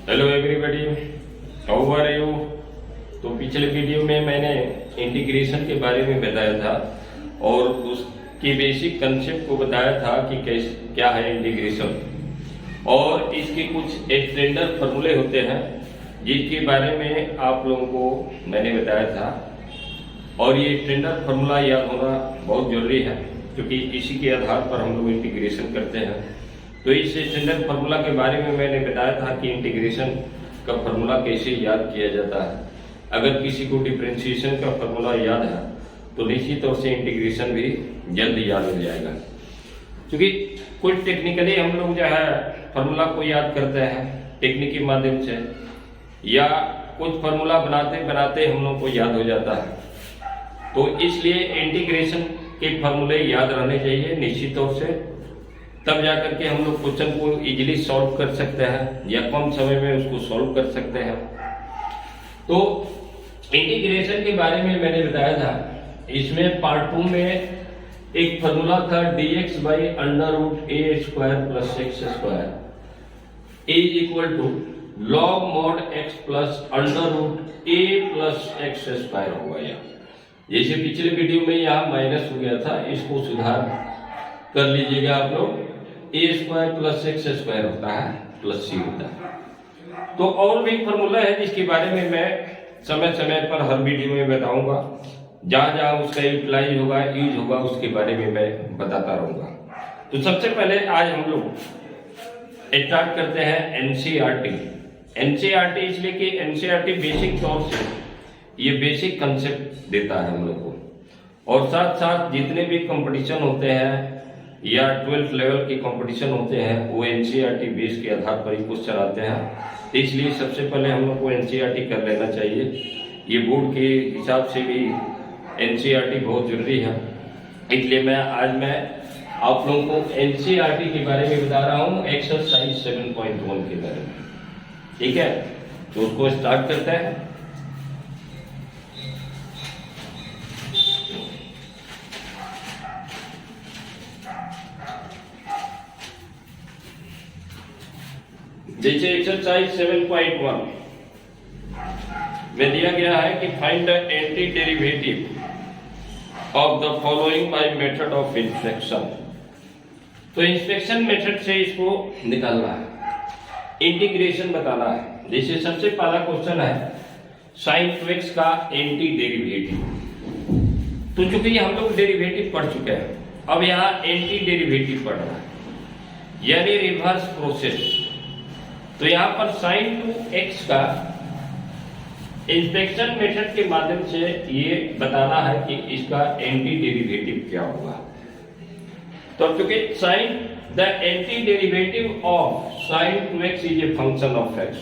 Hello everybody, how are you. तो पिछले video में मैंने इंटीग्रेशन के बारे में बताया था और उसके बेसिक कंसेप्ट को बताया था कि कैसे क्या है इंटीग्रेशन और इसके कुछ स्टैंडर्ड फार्मूले होते हैं जिसके बारे में आप लोगों को मैंने बताया था। और ये स्टैंडर्ड फार्मूला याद होना बहुत जरूरी है क्योंकि इसी के आधार पर हम लोग इंटीग्रेशन करते हैं। तो इस स्टैंडर्ड फार्मूला के बारे में मैंने बताया था कि इंटीग्रेशन का फार्मूला कैसे याद किया जाता है। अगर किसी को डिफरेंशिएशन का फार्मूला याद है तो निश्चित तौर से इंटीग्रेशन भी जल्द याद हो जाएगा, क्योंकि कुछ टेक्निकली हम लोग जो है फार्मूला को याद करते हैं टेक्निक के माध्यम से, या कुछ फार्मूला बनाते बनाते हम लोग को याद हो जाता है। तो इसलिए इंटीग्रेशन के फार्मूले याद रहने चाहिए निश्चित तौर से, तब जाकर के हम लोग क्वेश्चन को इजीली सॉल्व कर सकते हैं या कम समय में उसको सॉल्व कर सकते हैं। तो इंटीग्रेशन के बारे में मैंने बताया था, इसमें पार्ट 2 में एक फार्मूला था dx by under root a square plus x square is equal to log mod x plus under root a plus x square होगा। यहाँ जैसे पिछले वीडियो में यहाँ माइनस हो गया था, इसको सुधार कर लीजिएगा आप लोग। ए स्क्वायर प्लस एक्स स्क्वायर होता है प्लस सी होता है। तो और भी फार्मूला है जिसके बारे में मैं समय समय पर हर वीडियो में बताऊंगा, जहां जहां उसका यूटिलाइज होगा यूज होगा उसके बारे में मैं बताता रहूंगा। तो सबसे पहले आज हम लोग स्टार्ट करते हैं एनसीईआरटी। एनसीईआरटी इसलिए कि एनसीईआरटी बेसिक तौर से ये बेसिक कंसेप्ट देता है हम लोग को, और साथ साथ जितने भी कंपटीशन होते हैं या 12th लेवल के कंपटीशन होते हैं वो एनसीईआरटी बेस के आधार पर ही क्वेश्चन आते हैं। तो इसलिए सबसे पहले हम लोग को एनसीईआरटी कर लेना चाहिए। ये बोर्ड के हिसाब से भी एनसीईआरटी बहुत जरूरी है, इसलिए आज मैं आप लोगों को एनसीईआरटी के बारे में बता रहा हूँ, एक्सरसाइज 7.1 के बारे में। ठीक है, तो उसको स्टार्ट करते हैं। जैसे एक्सरसाइज 7.1 में दिया गया है कि find the anti derivative of the following by method of inspection. तो इंस्पेक्शन मेथड से इसको निकालना है, इंटीग्रेशन बताना है। जैसे सबसे पहला क्वेश्चन है sin 2x का एंटी डेरिवेटिव। तो चूंकि हम लोग डेरिवेटिव पढ़ चुके हैं, अब यहाँ एंटी डेरिवेटिव पढ़ रहा है यानी रिवर्स प्रोसेस। तो यहाँ पर sin 2x का इंस्पेक्शन मेथड के माध्यम से ये बताना है कि इसका एंटी डेरिवेटिव क्या होगा। तो क्योंकि sin the anti derivative of sin 2x is a function of x,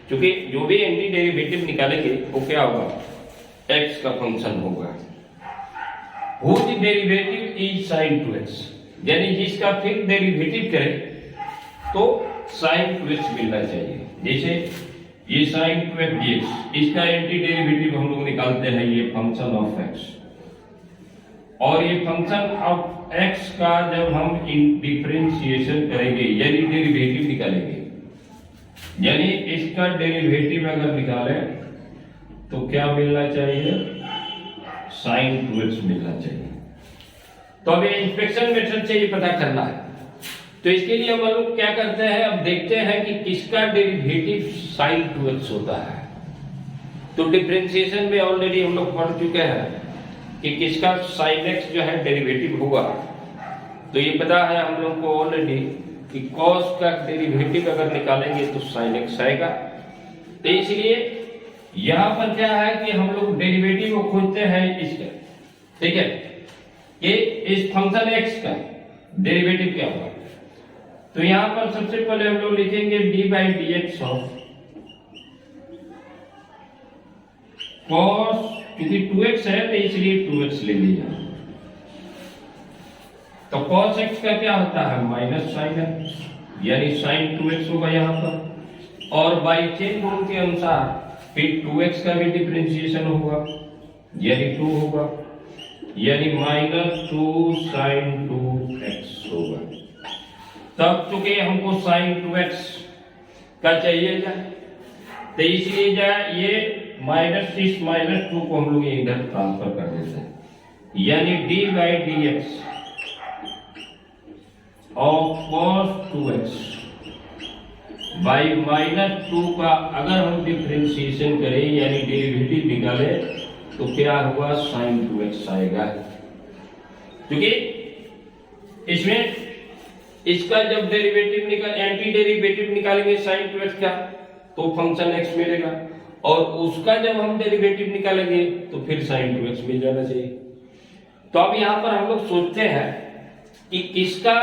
क्योंकि जो भी एंटी डेरिवेटिव निकालेंगे वो क्या होगा, x का फंक्शन होगा। Whose derivative is sin 2x, यानी जिसका फिर डेरिवेटिव करें तो sin 2x मिलना चाहिए। जैसे ये sin 2x, इसका एंटी डेरिवेटिव हम लोग निकालते हैं, ये फंक्शन ऑफ x, और ये फंक्शन ऑफ x का जब हम डिफरेंशिएशन करेंगे यानी डेरिवेटिव निकालेंगे, यानी इसका डेरिवेटिव अगर निकालें तो क्या मिलना चाहिए, sin 2x मिलना चाहिए। तो अभी इंस्पेक्शन मेथड से ये पता करना है। तो इसके लिए हम लोग क्या करते हैं, अब देखते हैं कि किसका डेरिवेटिव sin 2x होता है। तो डिफरेंशिएशन में ऑलरेडी हम लोग पढ़ चुके हैं कि किसका sin x जो है डेरिवेटिव होगा। तो ये पता है हम लोग को ऑलरेडी कि cos का डेरिवेटिव अगर निकालेंगे तो sin x आएगा। तो इसलिए यहाँ पर क्या है कि हम लोग डेरिवेटिव को खोजते हैं इसका, ठीक है, कि इस फंक्शन x का डेरिवेटिव क्या होगा। तो यहां पर सबसे पहले हम लोग लिखेंगे D by d x of cos, क्योंकि 2x है तो इसलिए 2x ले लिया। तो cos x का क्या होता है, माइनस sin x, यानी sin 2x होगा यहाँ पर, और बाई चेन रूल के अनुसार फिर 2x का भी डिफरेंशिएशन होगा यानी 2 होगा, यानी माइनस 2 sin 2x होगा। तब चूंकि हमको sin 2x का चाहिए था, तो इसलिए जा ये -6 -2 को हम लोग इधर ट्रांसफर कर देते हैं, यानी d/dx of cos 2x by -2 का अगर हम डिफरेंशिएशन करें यानी डेरिवेटिव निकालें तो क्या हुआ sin 2x आएगा, क्योंकि इसमें इसका जब डेरिवेटिव एंटी डेरिवेटिव निकालेंगे sin 2x का तो फंक्शन x मिलेगा, और उसका जब हम डेरिवेटिव निकालेंगे तो फिर sin 2x मिल जाना चाहिए। तो अब यहाँ पर हम लोग सोचते हैं कि किसका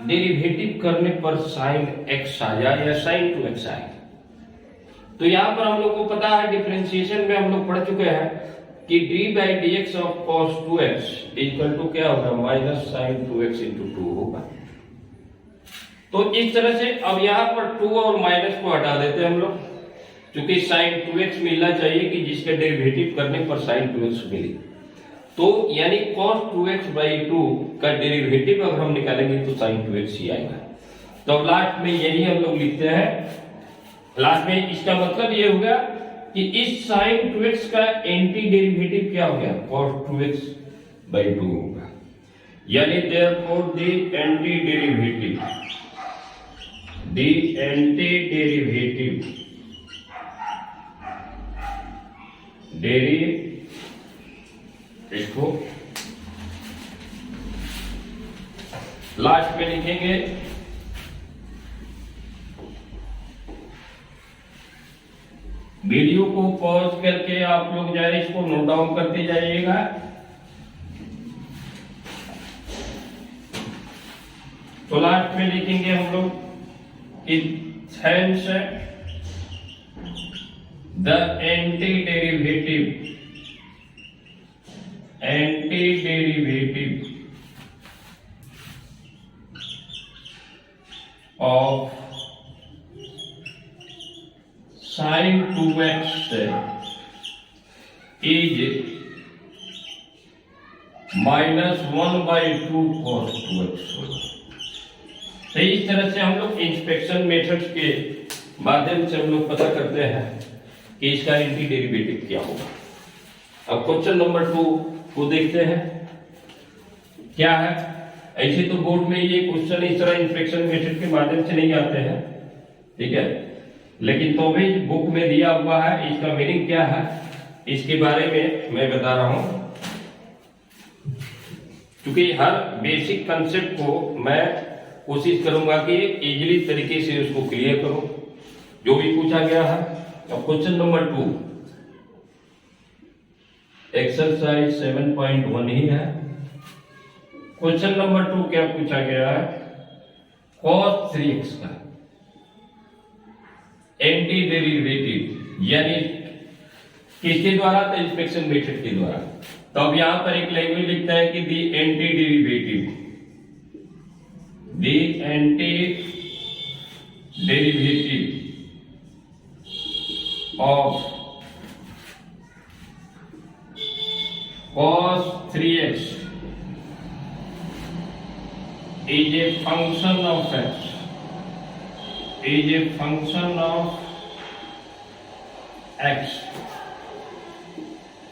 डेरिवेटिव करने पर sin x आया या sin 2x आया। तो यहाँ पर हम लोग को पता है, डिफरेंशिएशन में हम लोग पढ़ चुके हैं कि d/dx of cos 2x equal to क्या होगा, माइनस sin 2x into 2 होगा। तो इस तरह से अब यहाँ पर 2 और माइनस को हटा देते हैं हम लोग, क्योंकि sin 2x मिलना चाहिए कि जिसके डेरिवेटिव करने पर sin 2x मिले। तो यानी cos 2x/2 का डेरिवेटिव अगर हम निकालेंगे तो sin 2x ही आएगा। तो अब लास्ट में यही हम लोग लिखते हैं, लास्ट में इसका मतलब ये होगा कि इस sin 2x का एंटी डेरिवेटिव क्या हो गया, cos 2x/2 होगा, यानी therefore the anti derivative इसको लास्ट में लिखेंगे वीडियो को पॉज करके आप लोग जाए इसको नोट डाउन करते जाइएगा। तो लास्ट में लिखेंगे हम लोग कि hence the antiderivative of sin 2x is -1/2 cos 2x होगा। तो इस तरह से हम लोग इंस्पेक्शन मेथड्स के माध्यम से हम लोग पता करते हैं कि इसका एंटी डेरिवेटिव क्या होगा। अब क्वेश्चन नंबर 2 को देखते हैं क्या है। ऐसे तो बोर्ड में ये क्वेश्चन इस तरह इंस्पेक्शन मेथड के माध्यम से नहीं आते हैं, ठीक है, लेकिन तो भी बुक में दिया हुआ है, इसका मीनिंग क्या है इसके बारे में मैं बता रहा हूं, क्योंकि हर बेसिक कंसेप्ट को मैं कोशिश करूंगा कि इजीली तरीके से उसको क्लियर करूं जो भी पूछा गया है। अब क्वेश्चन नंबर 2 एक्सरसाइज 7.1 ही है। क्वेश्चन नंबर 2 क्या पूछा गया है, cos 3x का एंटी डेरिवेटिव यानी किसके द्वारा, तो इंस्पेक्शन मेथड के द्वारा। तो अब यहां पर एक लैंग्वेज लिखता है कि the anti derivative of cos 3x is a function of x, is a function of x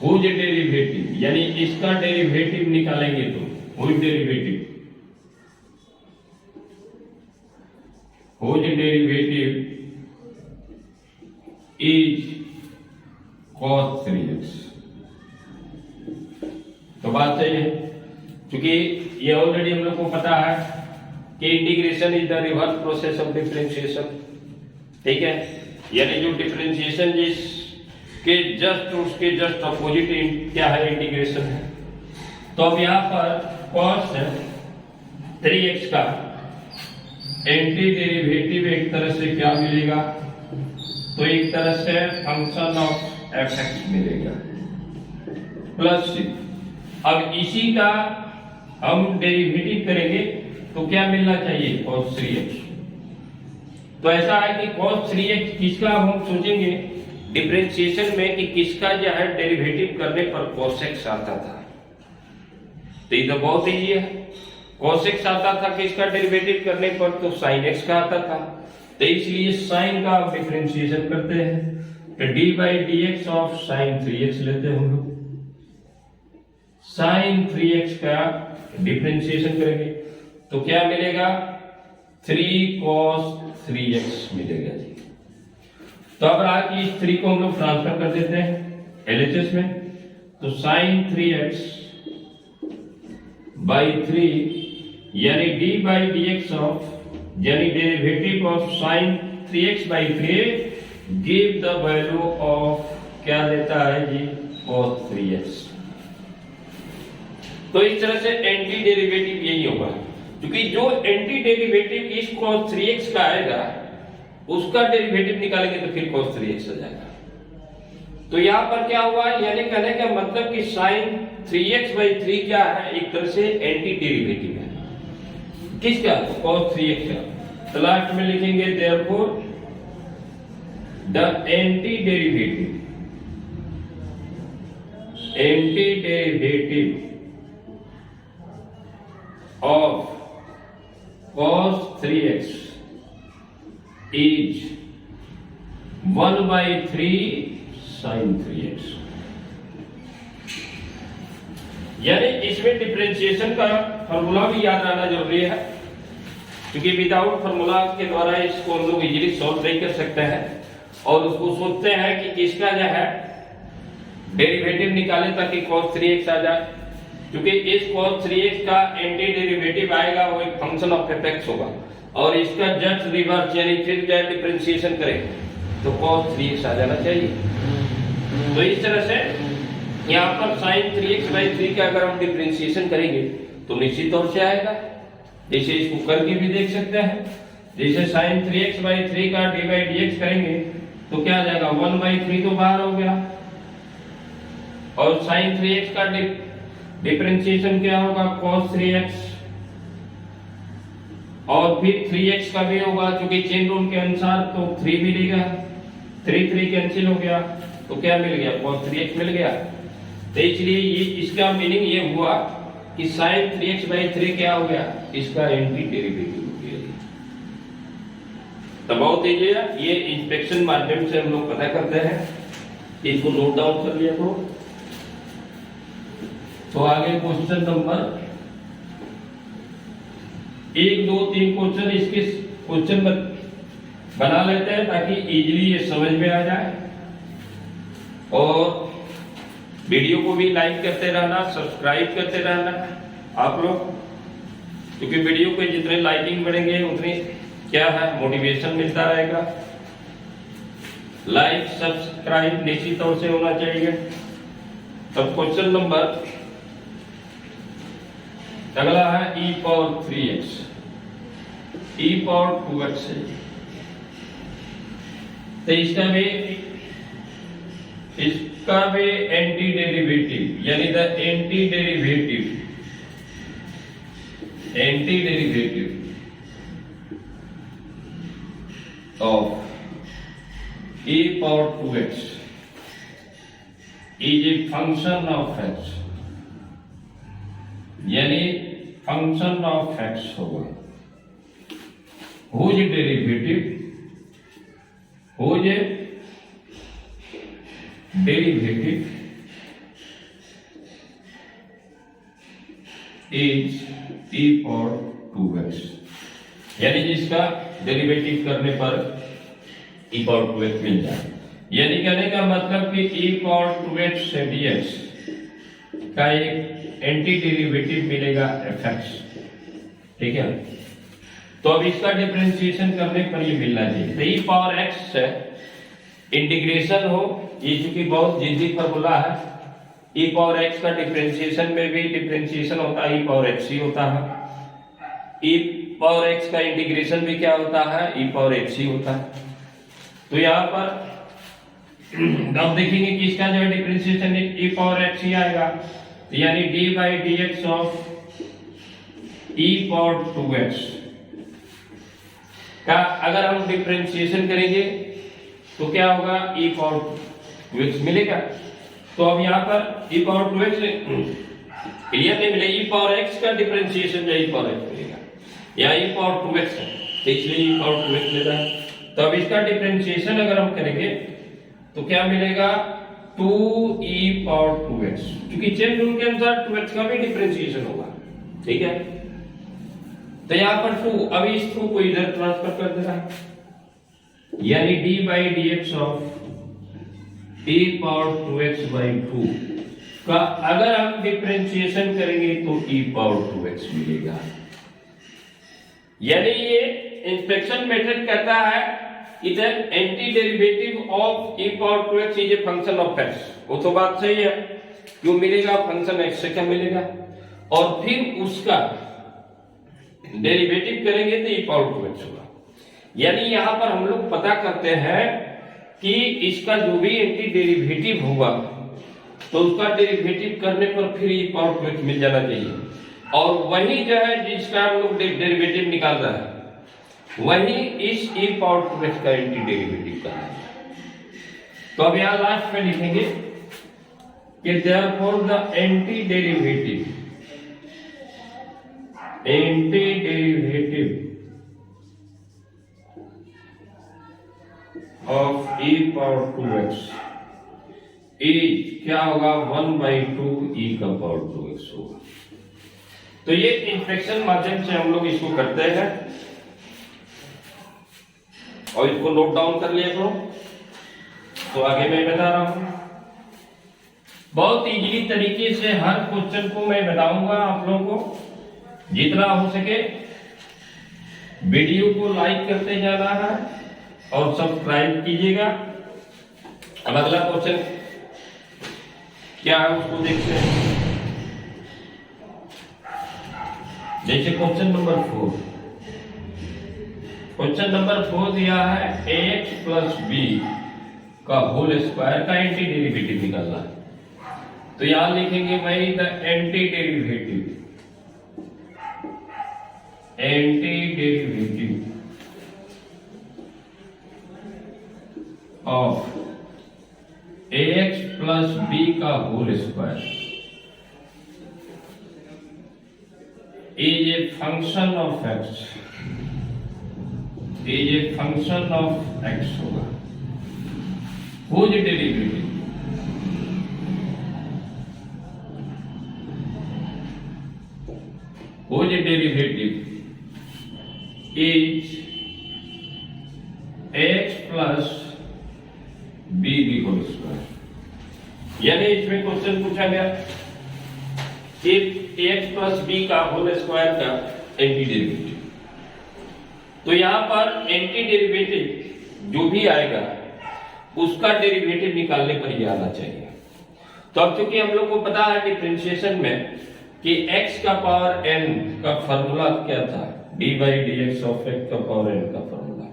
whose derivative, यानी इसका डेरिवेटिव निकालेंगे तो whose derivative is cos 3x। तो बात सही है, क्योंकि ये ऑलरेडी हम लोग को पता है कि integration is the reverse process of differentiation, ठीक है, यानी जो डिफरेंशिएशन जिसके जस्ट उसके जस्ट अपोजिट क्या है, इंटीग्रेशन है। तो अब यहाँ पर cos 3x का एंटी डेरिवेटिव एक तरह से क्या मिलेगा, तो एक तरह से फंक्शन ऑफ fx मिलेगा प्लस। अब इसी का हम डेरिवेटिव करेंगे तो क्या मिलना चाहिए, cos 3x। तो ऐसा है कि cos 3x किसका हम सोचेंगे डिफरेंशिएशन में कि किसका जो है डेरिवेटिव करने पर cos x आता था, तो ये तो बहुत ईजी है। cos x आता था किसका डेरिवेटिव करने पर, तो sin x का आता था। तो इसलिए साइन का आप डिफरेंशिएशन करते हैं तो D by d x of sine 3x लेते हैं हम लोग। साइन 3x का डिफरेंशिएशन करेंगे तो क्या मिलेगा 3 cos 3x मिलेगा जी। तो अब आके इस 3 को हम लोग ट्रांसफर कर देते हैं LHS में, तो साइन 3x बाई 3 यानी d by d x of यानी derivative of sine 3x by 3 give the value of क्या देता है जी cos 3x। तो इस तरह से एंटी डेरिवेटिव यही होगा, क्योंकि जो एंटी डेरिवेटिव इस cos 3x का आएगा उसका डेरिवेटिव निकालेंगे तो फिर cos 3x आ जाएगा। तो यहां पर क्या हुआ, यानी कहने का मतलब कि साइन 3x बाई 3 क्या है, एक तरह से एंटी डेरिवेटिव है किसका, cos 3x का। तो लास्ट में लिखेंगे therefore the anti derivative of cos 3x is 1 by 3 sin 3x। यानी इसमें डिफरेंशिएशन का फॉर्मूला भी याद रहना जरूरी है, क्योंकि विदाउट फॉर्मूला के द्वारा इसको हम लोग इजीली सॉल्व नहीं कर सकते हैं और उसको सोचते हैं कि किसका जो है डेरिवेटिव निकाले ताकि cos 3x आ जाए, क्योंकि इस cos 3x का एंटी डेरिवेटिव आएगा वो एक फंक्शन ऑफ fx होगा और इसका जस्ट रिवर्स यानी फिर जब डिफरेंशिएशन करें तो cos 3x आ जाना चाहिए। तो इस तरह से यहाँ पर sin 3x बाई 3 का अगर हम डिफरेंशिएशन करेंगे तो निश्चित तौर से आएगा, जैसे इसको करके भी देख सकते हैं। जैसे sin 3x बाई 3 का d बाई dx करेंगे तो क्या आ जाएगा 1 बाई 3 तो बाहर हो गया और sin 3x का डिफरेंशिएशन क्या होगा cos 3x और फिर 3x का भी होगा, क्योंकि चेन रूल के अनुसार तो 3 मिलेगा, 3 कैंसिल हो गया तो क्या मिल गया cos 3x मिल गया। तो इसलिए ये इसका मीनिंग ये हुआ कि sin 3x बाई 3 क्या हो गया, इसका एंटी डेरिवेटिव हो गया। तो बहुत इजी है, ये इंस्पेक्शन माध्यम से हम लोग पता करते हैं, इसको नोट डाउन कर लिया करो। तो आगे क्वेश्चन नंबर 1 2 3 क्वेश्चन इसके क्वेश्चन बना लेते हैं ताकि इजीली ये समझ में आ जाए। और वीडियो को भी लाइक करते रहना, सब्सक्राइब करते रहना आप लोग, क्योंकि वीडियो पे जितने लाइकिंग बढ़ेंगे उतनी क्या है मोटिवेशन मिलता रहेगा। लाइक सब्सक्राइब निश्चित तौर से होना चाहिए। तब क्वेश्चन नंबर अगला है e power 3x, e power 2x है। तो इसका भी एंटी डेरिवेटिव यानी the anti derivative of e power 2x is a function of x, यानी फंक्शन ऑफ x होगा whose derivative is e power 2x, यानी जिसका डेरिवेटिव करने पर e पावर 2x मिल जाए। यानी कहने का मतलब कि e पावर 2x से dx का एक एंटी डेरिवेटिव मिलेगा fx, ठीक है। तो अब इसका डिफरेंशिएशन करने पर ये मिलना चाहिए। तो e पावर x से इंटीग्रेशन हो, ये चूंकि बहुत जिद्दी फॉर्मूला है, e पावर x का डिफरेंशिएशन में भी डिफरेंशिएशन होता है e पावर x ही होता है, e पावर x का इंटीग्रेशन भी क्या होता है e पावर x ही होता है। तो यहाँ पर अब देखेंगे कि इसका जो डिफरेंशिएशन e पावर x ही आएगा, यानी d by d x of e power 2x का अगर हम डिफरेंशिएशन करेंगे तो क्या होगा e पावर 2x मिलेगा। तो अब यहाँ पर e पावर 2x क्लियर नहीं मिलेगा, e पावर x का डिफरेंशिएशन जो e पावर x मिलेगा, यहाँ e पावर 2x है तो इसलिए e पावर 2x लेना है। तो अब इसका डिफरेंशिएशन अगर हम करेंगे तो क्या मिलेगा 2e पावर 2x, क्योंकि चेन रूल के अनुसार 2x का भी डिफरेंशिएशन होगा, ठीक है। तो यहां पर 2, अब इस 2 को इधर ट्रांसफर कर देना है, यानी d by dx of e power 2x by 2 का अगर हम डिफरेंशिएशन करेंगे तो e पावर 2x मिलेगा। यानी ये इंस्पेक्शन मेथड कहता है इधर anti derivative of e power 2x is a function of x, वो तो बात सही है, क्यों मिलेगा, फंक्शन x से क्या मिलेगा, और फिर उसका डेरिवेटिव करेंगे तो e पावर 2x होगा। यानी यहां पर हम लोग पता करते हैं कि इसका जो भी एंटी डेरिवेटिव होगा तो उसका डेरिवेटिव करने पर फिर e पावर 2x मिल जाना चाहिए, और वही जो है जिसका हम लोग डेरिवेटिव निकाल रहा है वही इस e पावर 2x का एंटी डेरिवेटिव का है। तो अब यहां लास्ट में लिखेंगे कि therefore the anti derivative of e power 2x is क्या होगा 1/2 e का पावर 2x होगा। तो ये इंस्पेक्शन माध्यम से हम लोग इसको करते हैं और इसको नोट डाउन कर लिया करो। तो आगे मैं बता रहा हूं, बहुत इजीली तरीके से हर क्वेश्चन को मैं बताऊंगा आप लोगों को, जितना हो सके वीडियो को लाइक करते जाना है और सब्सक्राइब कीजिएगा। अब अगला क्वेश्चन क्या है उसको देखते हैं। जैसे क्वेश्चन नंबर 4, क्वेश्चन नंबर 4 दिया है ax प्लस b का होल स्क्वायर का एंटी डेरिवेटिव निकालना है। तो यहां लिखेंगे भाई the anti derivative of ax plus b का whole square is a function of x, is a function of x होगा। whose derivative is x plus b की होल स्क्वायर। यानी इसमें क्वेश्चन पूछा गया कि ax प्लस b का whole square का एंटी डेरिवेटिव। तो यहां पर एंटी डेरिवेटिव जो भी आएगा उसका डेरिवेटिव निकालने पर यह आना चाहिए। तो अब चूंकि हम लोग को पता है डिफरेंशिएशन में कि x का पावर n का फॉर्मूला क्या था, d by dx of x का पावर n का फॉर्मूला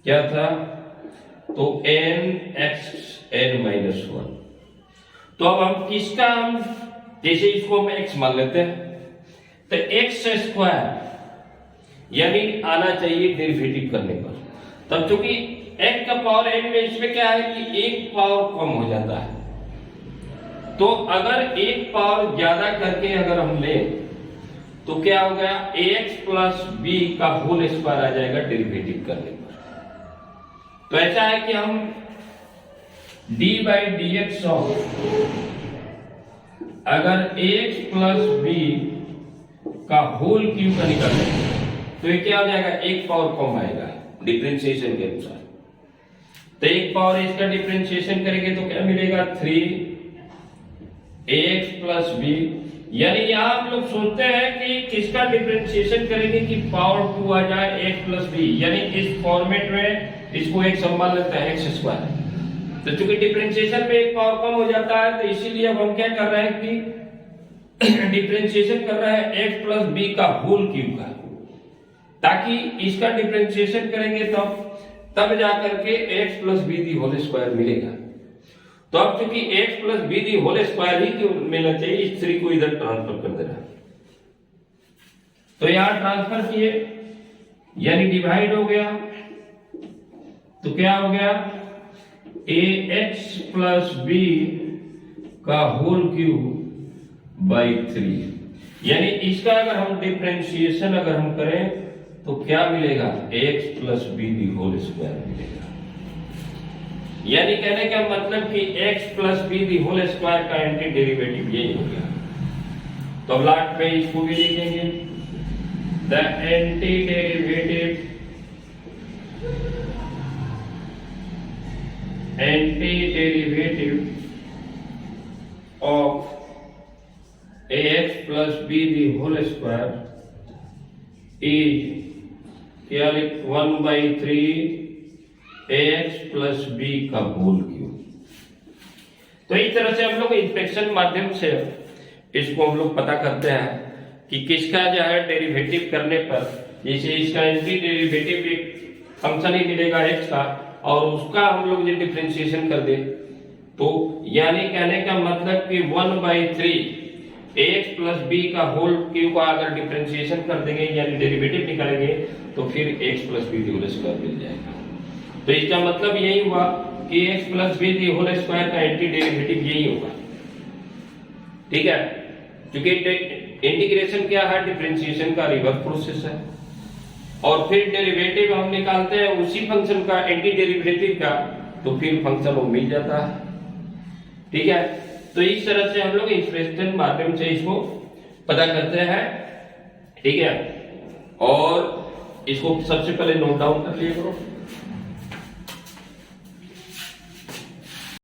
क्या था, तो n x n माइनस 1। तो अब हम किसका, हम जैसे इसको हम x मान लेते हैं तो x स्क्वायर यानी आना चाहिए डेरिवेटिव करने पर। तब चूंकि x का पावर n में इसमें क्या है कि एक पावर कम हो जाता है, तो अगर एक पावर ज्यादा करके अगर हम लें तो क्या हो गया ax प्लस b का होल स्क्वायर आ जाएगा डेरिवेटिव करने पर। तो ऐसा है कि हम d by dx ऑफ अगर ax प्लस b का होल क्यूब का निकालेंगे तो ये क्या हो जाएगा, एक पावर कम आएगा डिफरेंशिएशन के अनुसार। तो एक पावर इसका डिफरेंशिएशन करेंगे तो क्या मिलेगा 3ax प्लस b। यानी यहां आप लोग सोचते हैं कि किसका डिफरेंशिएशन करेंगे कि पावर 2 आ जाए x प्लस b, यानी इस फॉर्मेट में इसको एक संभाल लेता है x स्क्वायर। तो चूंकि डिफरेंशिएशन में एक पावर कम हो जाता है तो इसीलिए अब हम क्या कर रहे हैं कि डिफरेंशिएशन कर रहे हैं x प्लस b का होल क्यूब का, ताकि इसका डिफरेंशिएशन करेंगे तब जाकर के x plus b the whole square मिलेगा। तो अब चूंकि x plus b the whole square ही क्यों मिलना चाहिए, इस 3 को इधर ट्रांसफर कर देना। तो यहां ट्रांसफर किए यानी डिवाइड हो गया, तो क्या हो गया ax प्लस b का होल क्यूब बाई 3। यानी इसका अगर हम डिफरेंशिएशन अगर हम करें तो क्या मिलेगा, x plus b the whole square मिलेगा। यानी कहने का मतलब कि x plus b the whole square का एंटी डेरिवेटिव यही हो गया। तो अब लास्ट में इसको भी लिखेंगे, the anti derivative of ax plus b the whole square is क्या, 1/3 ax प्लस बी का होल क्यूब। तो इस तरह से हम लोग इंस्पेक्शन माध्यम से इसको हम लोग पता करते हैं कि किसका जो है डेरिवेटिव करने पर, जैसे इसका एंटी डेरिवेटिव एक फंक्शन ही मिलेगा x का, और उसका हम लोग जो डिफरेंशिएशन कर दे, तो यानी कहने का मतलब कि 1/3 ax प्लस बी का होल क्यूब का अगर डिफरेंशिएशन कर देंगे यानी डेरिवेटिव निकालेंगे, तो फिर x plus b whole square मिल जाएगा। तो इसका मतलब यही हुआ कि x plus b whole square का एंटी डेरिवेटिव यही होगा। ठीक है, क्योंकि इंटीग्रेशन क्या है, डिफरेंशिएशन का रिवर्स प्रोसेस है, और फिर डेरिवेटिव हम निकालते हैं उसी फंक्शन का एंटी डेरिवेटिव का, तो फिर फंक्शन वो मिल जाता है। ठीक है, तो इस तरह से हम लोग एक्सप्रेशन माध्यम से इसको पता करते हैं। ठीक है, और इसको सबसे पहले नोट डाउन कर लिया करो।